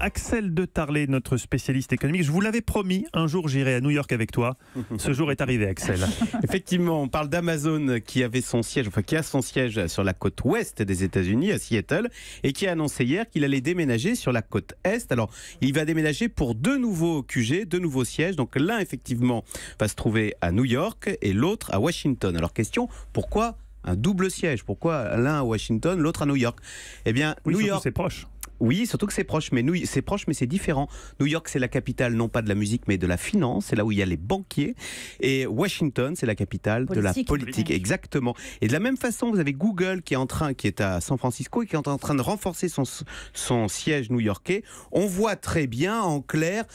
Axel de Tarlet, notre spécialiste économique. Je vous l'avais promis, un jour j'irai à New York avec toi. Ce jour est arrivé, Axel. Effectivement, on parle d'Amazon qui a son siège sur la côte ouest des États-Unis, à Seattle, et qui a annoncé hier qu'il allait déménager sur la côte est. Alors, il va déménager pour 2 nouveaux QG, 2 nouveaux sièges. Donc l'un, effectivement, va se trouver à New York et l'autre à Washington. Alors, question, pourquoi un double siège? Pourquoi l'un à Washington, l'autre à New York? Eh bien, Oui, New surtout, York, c'est proche. oui, surtout que c'est proche, mais c'est différent. New York, c'est la capitale non pas de la musique, mais de la finance. C'est là où il y a les banquiers. Et Washington, c'est la capitale de la politique. Exactement. Et de la même façon, vous avez Google qui est à San Francisco et qui est en train de renforcer son siège new-yorkais. On voit très bien, en clair,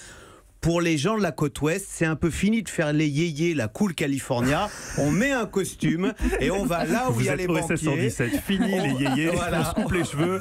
pour les gens de la côte ouest, c'est un peu fini de faire les yéyés, la cool California. On met un costume et on va là où il y a les banquiers. 717, fini les yéyés, voilà. On se coupe les cheveux.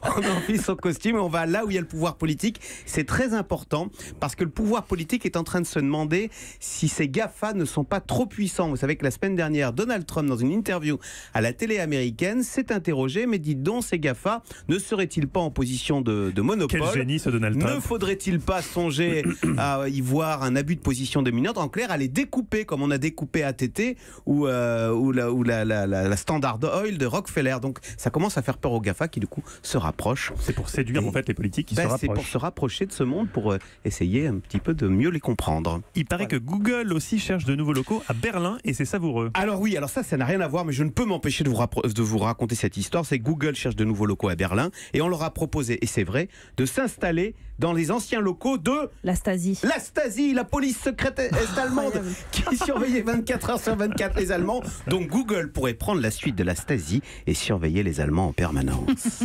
On enfile son costume et on va là où il y a le pouvoir politique. C'est très important parce que le pouvoir politique est en train de se demander si ces GAFA ne sont pas trop puissants. Vous savez que la semaine dernière, Donald Trump, dans une interview à la télé américaine, s'est interrogé, mais dites donc, ces GAFA ne seraient-ils pas en position de monopole? Quel génie ce Donald Trump. Ne faudrait-il pas songer à y voir un abus de position dominante, en clair, à les découper comme on a découpé ATT ou la Standard Oil de Rockefeller. Donc ça commence à faire peur aux GAFA qui du coup se rapprochent. C'est pour séduire en fait les politiques qui se rapprochent. C'est pour se rapprocher de ce monde, pour essayer un petit peu de mieux les comprendre. Il paraît que Google aussi cherche de nouveaux locaux à Berlin et c'est savoureux. Alors oui, alors ça n'a rien à voir, mais je ne peux m'empêcher de vous raconter cette histoire. C'est que Google cherche de nouveaux locaux à Berlin et on leur a proposé, et c'est vrai, de s'installer dans les anciens locaux de la Stasi. La Stasi, la police secrète est-allemande qui surveillait 24 heures sur 24 les Allemands. Donc Google pourrait prendre la suite de la Stasi et surveiller les Allemands en permanence.